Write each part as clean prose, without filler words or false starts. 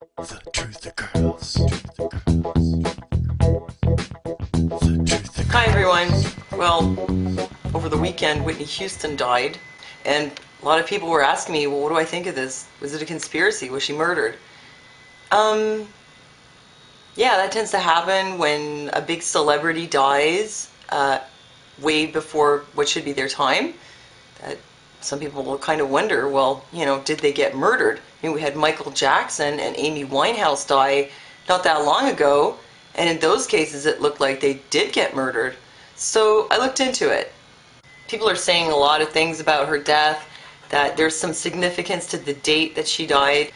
The truth occurs. Hi everyone. Well, over the weekend Whitney Houston died, and a lot of people were asking me, well, what do I think of this? Was it a conspiracy? Was she murdered? Yeah, that tends to happen when a big celebrity dies way before what should be their time. That some people will kind of wonder, well, did they get murdered? I mean, we had Michael Jackson and Amy Winehouse die not that long ago, and in those cases it looked like they did get murdered. So I looked into it. People are saying a lot of things about her death, that there's some significance to the date that she died.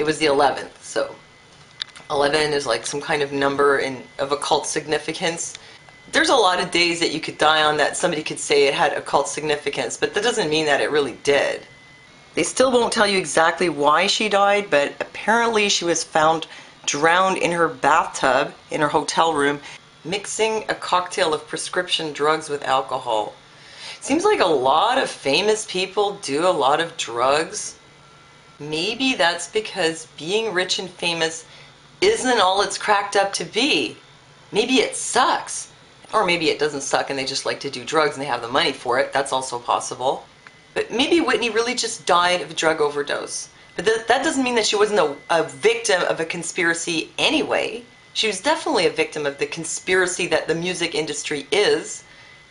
It was the 11th, so 11 is like some kind of number of occult significance. There's a lot of days that you could die on that somebody could say it had occult significance, but that doesn't mean that it really did. They still won't tell you exactly why she died, but apparently she was found drowned in her bathtub in her hotel room, mixing a cocktail of prescription drugs with alcohol. Seems like a lot of famous people do a lot of drugs. Maybe that's because being rich and famous isn't all it's cracked up to be. Maybe it sucks. Or maybe it doesn't suck and they just like to do drugs and they have the money for it. That's also possible. But maybe Whitney really just died of a drug overdose. But that doesn't mean that she wasn't a victim of a conspiracy anyway. She was definitely a victim of the conspiracy that the music industry is.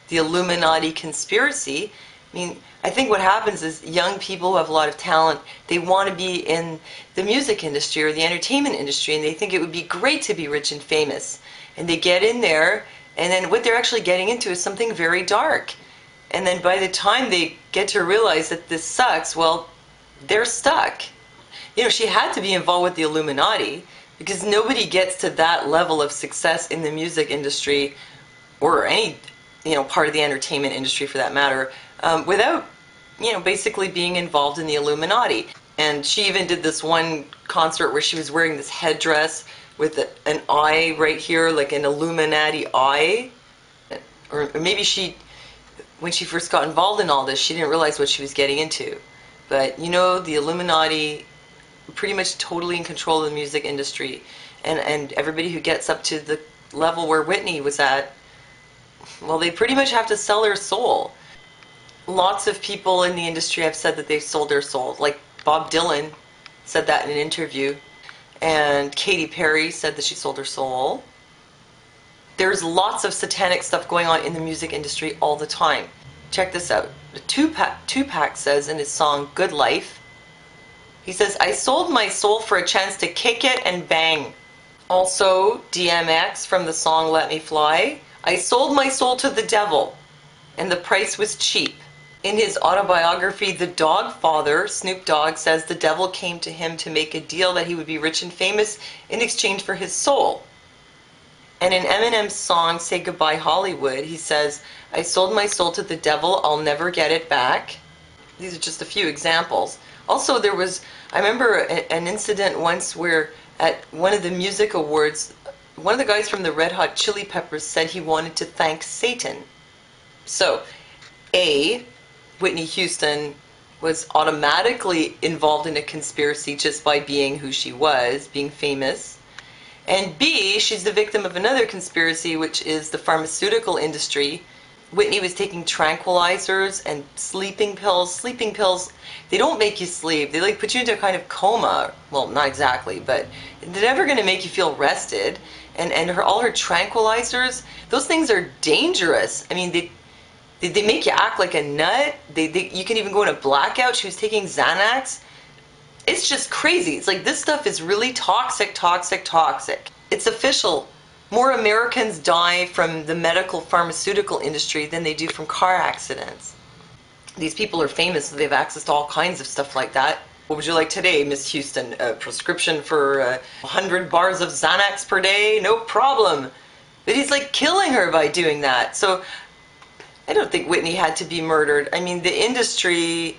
The Illuminati conspiracy. I mean, I think what happens is young people who have a lot of talent, they want to be in the music industry or the entertainment industry, and they think it would be great to be rich and famous. And they get in there, and then what they're actually getting into is something very dark. And then by the time they get to realize that this sucks, well, they're stuck. She had to be involved with the Illuminati, because nobody gets to that level of success in the music industry, or any part of the entertainment industry for that matter, without basically being involved in the Illuminati. And she even did this one concert where she was wearing this headdress with an eye right here, like an Illuminati eye. Or maybe when she first got involved in all this, she didn't realize what she was getting into. But the Illuminati pretty much totally in control of the music industry, and everybody who gets up to the level where Whitney was at, well, they pretty much have to sell their soul. Lots of people in the industry have said that they've sold their soul. Like Bob Dylan said that in an interview, and Katy Perry said that she sold her soul. There's lots of satanic stuff going on in the music industry all the time. Check this out. Tupac says in his song Good Life, he says, "I sold my soul for a chance to kick it and bang." Also, DMX from the song Let Me Fly, "I sold my soul to the devil, and the price was cheap." In his autobiography, The Dog Father, Snoop Dogg says the devil came to him to make a deal that he would be rich and famous in exchange for his soul. And in Eminem's song, Say Goodbye Hollywood, he says, "I sold my soul to the devil, I'll never get it back." These are just a few examples. Also, I remember an incident once where at one of the music awards, one of the guys from the Red Hot Chili Peppers said he wanted to thank Satan. So, Whitney Houston was automatically involved in a conspiracy just by being who she was, being famous. And B, she's the victim of another conspiracy, which is the pharmaceutical industry. Whitney was taking tranquilizers and sleeping pills. Sleeping pills, they don't make you sleep. They put you into a kind of coma. Well, not exactly, but they're never going to make you feel rested. And all her tranquilizers, those things are dangerous. I mean, they make you act like a nut. You can even go in a blackout. She was taking Xanax. It's just crazy. It's like this stuff is really toxic, toxic, toxic. It's official. More Americans die from the medical pharmaceutical industry than they do from car accidents. These people are famous, so they have access to all kinds of stuff like that. What would you like today, Miss Houston? A prescription for 100 bars of Xanax per day? No problem. But he's killing her by doing that. So I don't think Whitney had to be murdered. I mean, the industry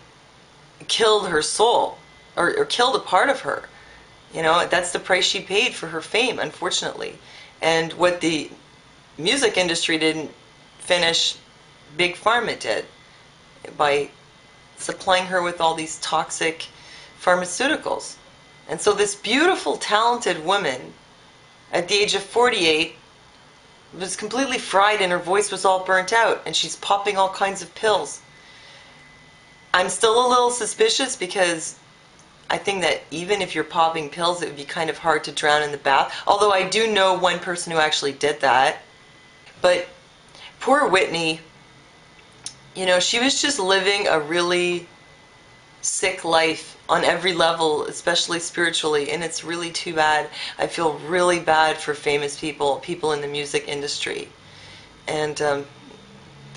killed her soul, or killed a part of her. That's the price she paid for her fame, unfortunately. And what the music industry didn't finish, Big Pharma did, by supplying her with all these toxic pharmaceuticals. And so this beautiful, talented woman, at the age of 48, was completely fried and her voice was all burnt out, and she's popping all kinds of pills. I'm still a little suspicious because I think that even if you're popping pills, it would be kind of hard to drown in the bath. Although I do know one person who actually did that. But poor Whitney, you know, she was just living a really sick life on every level, especially spiritually, and it's really too bad. I feel really bad for famous people in the music industry. And,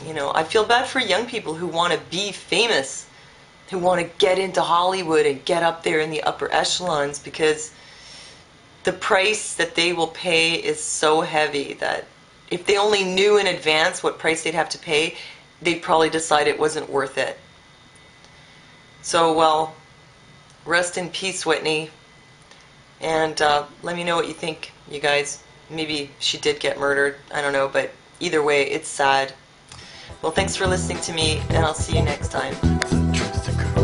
you know, I feel bad for young people who want to be famous, who want to get into Hollywood and get up there in the upper echelons, because the price that they will pay is so heavy that if they only knew in advance what price they'd have to pay, they'd probably decide it wasn't worth it. So, well, rest in peace, Whitney. And let me know what you think, you guys. Maybe she did get murdered. I don't know, but either way, it's sad. Well, thanks for listening to me, and I'll see you next time. Truth the girls.